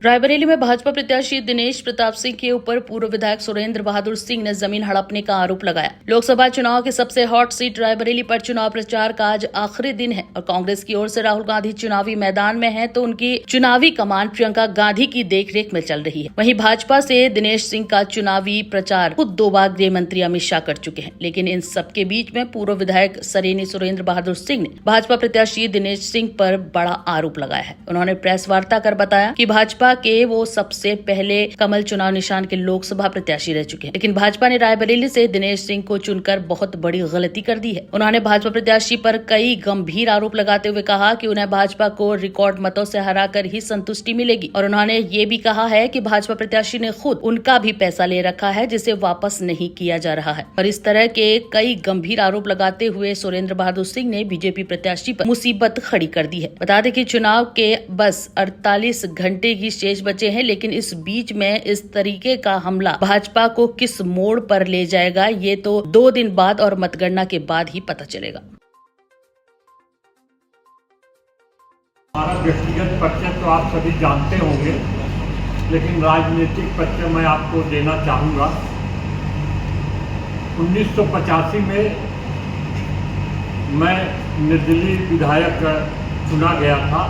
रायबरेली में भाजपा प्रत्याशी दिनेश प्रताप सिंह के ऊपर पूर्व विधायक सुरेंद्र बहादुर सिंह ने जमीन हड़पने का आरोप लगाया। लोकसभा चुनाव की सबसे हॉट सीट रायबरेली पर चुनाव प्रचार का आज आखिरी दिन है और कांग्रेस की ओर से राहुल गांधी चुनावी मैदान में हैं, तो उनकी चुनावी कमान प्रियंका गांधी की देखरेख में चल रही है। वहीं भाजपा से दिनेश सिंह का चुनावी प्रचार खुद 2 बार गृह मंत्री अमित शाह कर चुके हैं, लेकिन इन सबके बीच में पूर्व विधायक सरेनी सुरेंद्र बहादुर सिंह ने भाजपा प्रत्याशी दिनेश सिंह पर बड़ा आरोप लगाया है। उन्होंने प्रेस वार्ता कर बताया कि भाजपा के वो सबसे पहले कमल चुनाव निशान के लोकसभा प्रत्याशी रह चुके हैं, लेकिन भाजपा ने रायबरेली से दिनेश सिंह को चुनकर बहुत बड़ी गलती कर दी है। उन्होंने भाजपा प्रत्याशी पर कई गंभीर आरोप लगाते हुए कहा कि उन्हें भाजपा को रिकॉर्ड मतों से हराकर ही संतुष्टि मिलेगी और उन्होंने ये भी कहा है कि भाजपा प्रत्याशी ने खुद उनका भी पैसा ले रखा है जिसे वापस नहीं किया जा रहा है। और इस तरह के कई गंभीर आरोप लगाते हुए सुरेंद्र बहादुर सिंह ने बीजेपी प्रत्याशी पर मुसीबत खड़ी कर दी है। बता दें कि चुनाव के बस 48 घंटे की शेष बचे हैं, लेकिन इस बीच में इस तरीके का हमला भाजपा को किस मोड़ पर ले जाएगा ये तो 2 दिन बाद और मतगणना के बाद ही पता चलेगा। हमारा व्यक्तिगत परिचय तो आप सभी जानते होंगे, लेकिन राजनीतिक परिचय मैं आपको देना चाहूँगा। 1985 में मैं निर्दलीय विधायक चुना गया था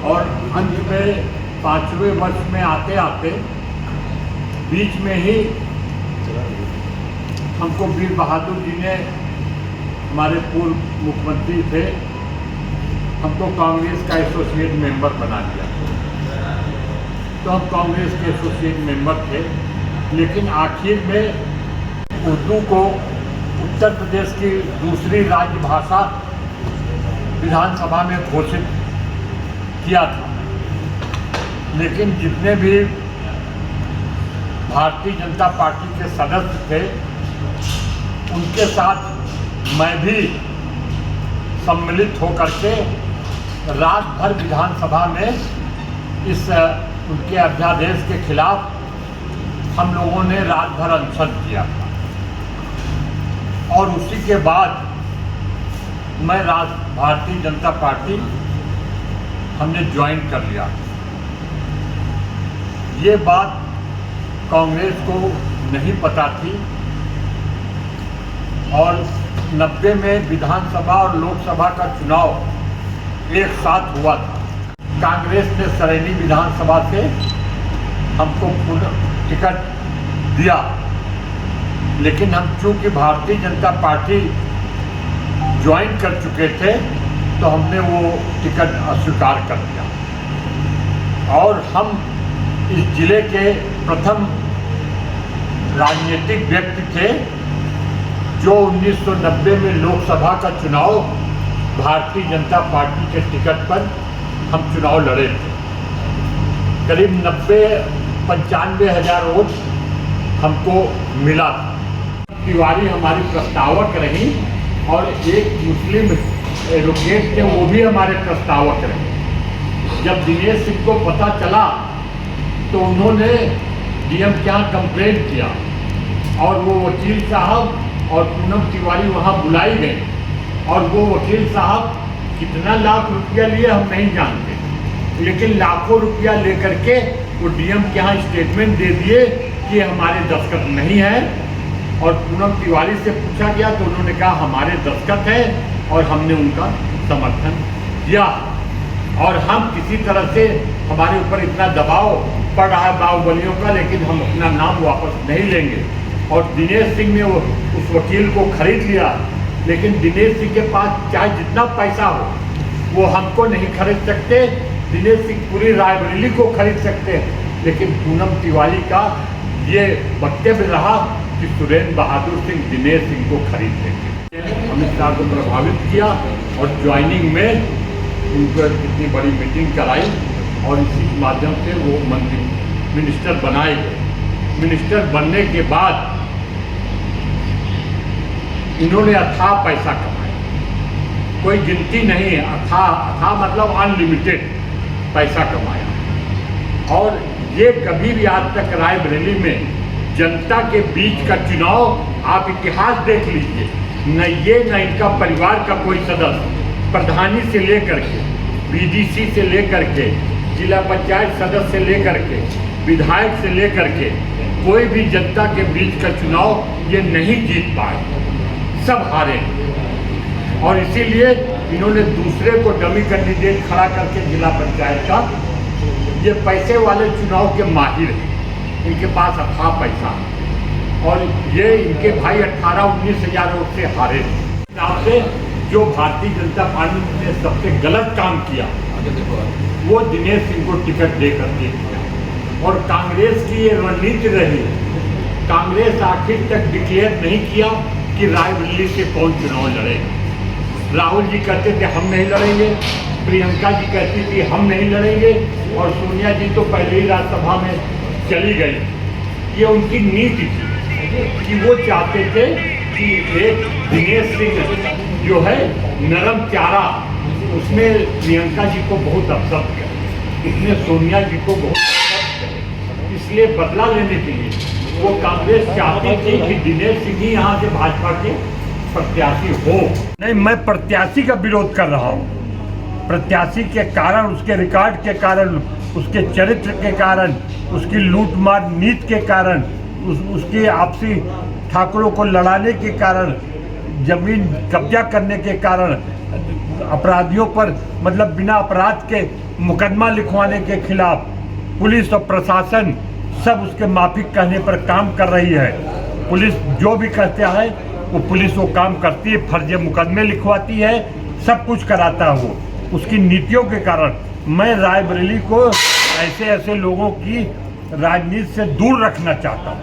और अंत में 5वें वर्ष में आते आते बीच में ही हमको वीर बहादुर जी ने, हमारे पूर्व मुख्यमंत्री थे, हमको कांग्रेस का एसोसिएट मेंबर बना दिया। तो हम कांग्रेस के एसोसिएट मेंबर थे, लेकिन आखिर में उर्दू को उत्तर प्रदेश की दूसरी राज्य भाषा विधानसभा में घोषित किया था। लेकिन जितने भी भारतीय जनता पार्टी के सदस्य थे, उनके साथ मैं भी सम्मिलित होकर के रात भर विधानसभा में इस उनके अध्यादेश के खिलाफ हम लोगों ने रात भर अनशन किया था। और उसी के बाद मैं भारतीय जनता पार्टी हमने ज्वाइन कर लिया। ये बात कांग्रेस को नहीं पता थी और 90 में विधानसभा और लोकसभा का चुनाव एक साथ हुआ था। कांग्रेस ने सरेनी विधानसभा से हमको टिकट दिया, लेकिन हम चूंकि भारतीय जनता पार्टी ज्वाइन कर चुके थे तो हमने वो टिकट अस्वीकार कर दिया और हम इस जिले के प्रथम राजनीतिक व्यक्ति थे जो 1990 में लोकसभा का चुनाव भारतीय जनता पार्टी के टिकट पर हम चुनाव लड़े थे। करीब 90-95 हज़ार वोट हमको मिला था। तिवारी हमारी प्रस्तावक रही और एक मुस्लिम एडवोकेट थे, वो भी हमारे प्रस्तावक रहे। जब दिनेश सिंह को पता चला तो उन्होंने डीएम के यहाँ कंप्लेंट किया और वो वकील साहब और पूनम तिवारी वहाँ बुलाई गए और वो वकील साहब कितना लाख रुपया लिए हम नहीं जानते, लेकिन लाखों रुपया लेकर के वो डीएम के यहाँ स्टेटमेंट दे दिए कि हमारे दस्तखत नहीं है। और पूनम तिवारी से पूछा गया तो उन्होंने कहा हमारे दस्तखत है और हमने उनका समर्थन किया। और हम किसी तरह से, हमारे ऊपर इतना दबाव पड़ रहा है बाहुबलियों का, लेकिन हम अपना नाम वापस नहीं लेंगे। और दिनेश सिंह ने उस वकील को खरीद लिया, लेकिन दिनेश सिंह के पास चाहे जितना पैसा हो वो हमको नहीं खरीद सकते। दिनेश सिंह पूरी रायबरेली को खरीद सकते हैं, लेकिन पूनम तिवारी का ये वक्तव्य रहा कि सुरेंद्र बहादुर सिंह दिनेश सिंह को खरीद लेंगे। अमित शाह को प्रभावित किया और ज्वाइनिंग में उनको इतनी बड़ी मीटिंग कराई और इसी माध्यम से वो मिनिस्टर बनाए गए। मिनिस्टर बनने के बाद इन्होंने अथाह पैसा कमाया, कोई गिनती नहीं है। अथाह मतलब अनलिमिटेड पैसा कमाया। और ये कभी भी आज तक रायबरेली में जनता के बीच का चुनाव आप इतिहास देख लीजिए, न ये न इनका परिवार का कोई सदस्य, प्रधानी से लेकर के बीडीसी से लेकर के जिला पंचायत सदस्य से लेकर के विधायक से लेकर के कोई भी जनता के बीच का चुनाव ये नहीं जीत पाए, सब हारे। और इसीलिए इन्होंने दूसरे को डमी कैंडिडेट खड़ा करके जिला पंचायत का, ये पैसे वाले चुनाव के माहिर हैं, इनके पास अथाह पैसा है। और ये इनके भाई 18-19 हज़ार वोट से हारे। हिसाब से जो भारतीय जनता पार्टी ने सबसे गलत काम किया वो दिनेश सिंह को टिकट दे करके किया। और कांग्रेस की ये रणनीति रही, कांग्रेस आखिर तक डिक्लेयर नहीं किया कि रायबरेली से कौन चुनाव लड़ेगा। राहुल जी कहते थे हम नहीं लड़ेंगे, प्रियंका जी कहती थी हम नहीं लड़ेंगे, और सोनिया जी तो पहले ही राज्यसभा में चली गई। ये उनकी नीति थी कि वो चाहते थे कि एक दिनेश सिंह जो है नरम चारा, उसमें प्रियंका जी को बहुत अपसेट करे, इसमें सोनिया जी को बहुत अपसेट करे। इसलिए बदला लेने के लिए वो कांग्रेस चाहती थी कि दिनेश सिंह ही यहाँ से भाजपा के प्रत्याशी हो। नहीं, मैं प्रत्याशी का विरोध कर रहा हूँ। प्रत्याशी के कारण, उसके रिकॉर्ड के कारण, उसके चरित्र के कारण, उसकी लूटमार नीति के कारण, उसकी आपसी ठाकुरों को लड़ाने के कारण, जमीन कब्जा करने के कारण, अपराधियों पर मतलब बिना अपराध के मुकदमा लिखवाने के खिलाफ पुलिस और प्रशासन सब उसके माफिक कहने पर काम कर रही है। पुलिस जो भी कहता है वो पुलिस वो काम करती है, फर्जी मुकदमे लिखवाती है, सब कुछ कराता है वो। उसकी नीतियों के कारण मैं रायबरेली को ऐसे लोगों की राजनीति से दूर रखना चाहता हूँ।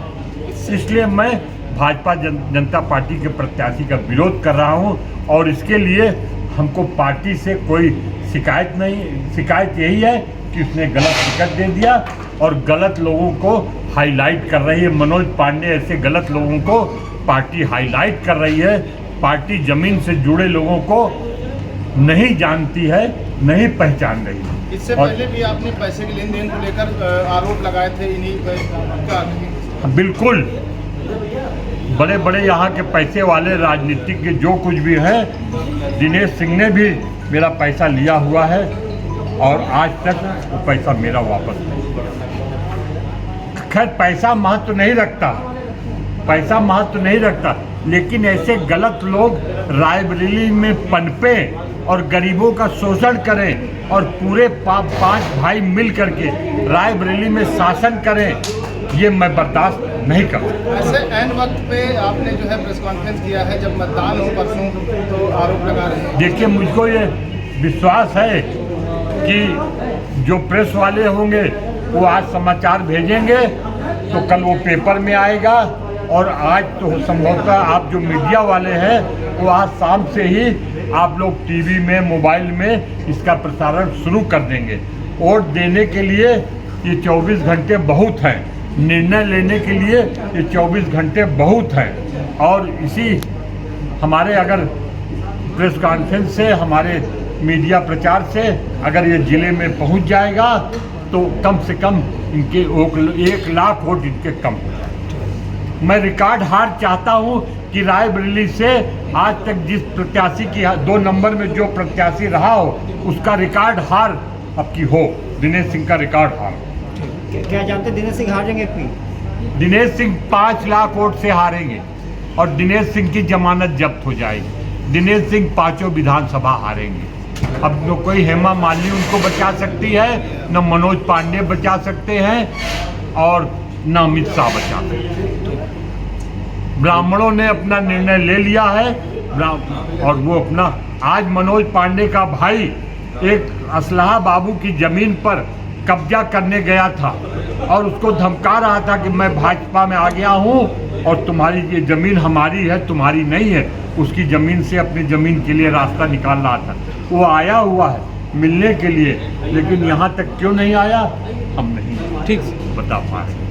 इसलिए मैं भाजपा जनता पार्टी के प्रत्याशी का विरोध कर रहा हूँ। और इसके लिए हमको पार्टी से कोई शिकायत नहीं, शिकायत यही है कि उसने गलत टिकट दे दिया और गलत लोगों को हाईलाइट कर रही है। मनोज पांडे ऐसे गलत लोगों को पार्टी हाईलाइट कर रही है। पार्टी जमीन से जुड़े लोगों को नहीं जानती है, नहीं पहचान रही है। इससे पहले भी आपने पैसे के लेन देन को लेकर आरोप लगाए थे इन्हीं का? बिल्कुल, बड़े बड़े यहाँ के पैसे वाले राजनीतिज्ञ जो कुछ भी है, दिनेश सिंह ने भी मेरा पैसा लिया हुआ है और आज तक वो पैसा मेरा वापस नहीं। खैर पैसा महत्व नहीं रखता, पैसा महत्व नहीं रखता, लेकिन ऐसे गलत लोग रायबरेली में पनपे और गरीबों का शोषण करें और पूरे 5 भाई मिल करके रायबरेली में शासन करें, ये मैं बर्दाश्त नहीं कर सकता। ऐसे ऐन वक्त पे आपने जो है प्रेस कॉन्फ्रेंस किया है, जब मतदान हो परसों, तो आरोप लगा रहे हैं। देखिए, मुझको ये विश्वास है कि जो प्रेस वाले होंगे वो आज समाचार भेजेंगे तो कल वो पेपर में आएगा, और आज तो संभवतः आप जो मीडिया वाले हैं वो आज शाम से ही आप लोग टीवी में, मोबाइल में इसका प्रसारण शुरू कर देंगे। वोट देने के लिए ये 24 घंटे बहुत हैं, निर्णय लेने के लिए ये 24 घंटे बहुत हैं। और इसी हमारे अगर प्रेस कॉन्फ्रेंस से, हमारे मीडिया प्रचार से अगर ये ज़िले में पहुंच जाएगा तो कम से कम इनके 1 लाख वोट इनके कम हो जाए। मैं रिकॉर्ड हार चाहता हूं कि रायबरेली से आज तक जिस प्रत्याशी की 2 नंबर में जो प्रत्याशी रहा हो उसका रिकॉर्ड हार अब की हो, दिनेश सिंह का रिकॉर्ड हार। क्या जानते दिनेश सिंह हारेंगे? दिनेश सिंह 5 लाख वोट से हारेंगे और दिनेश सिंह की जमानत जब्त हो जाएगी। दिनेश सिंह 5 विधानसभा हारेंगे। अब न कोई हेमा मालिनी उनको बचा सकती है, न मनोज पांडे बचा सकते हैं, और न अमित शाह बचा सकते हैं। ब्राह्मणों ने अपना निर्णय ले लिया है, और वो अपना, आज मनोज पांडे का भाई एक असलहा बाबू की जमीन पर कब्जा करने गया था और उसको धमका रहा था कि मैं भाजपा में आ गया हूँ और तुम्हारी ये ज़मीन हमारी है, तुम्हारी नहीं है। उसकी ज़मीन से अपनी ज़मीन के लिए रास्ता निकाल रहा था। वो आया हुआ है मिलने के लिए, लेकिन यहाँ तक क्यों नहीं आया हम नहीं ठीक बता पा रहे।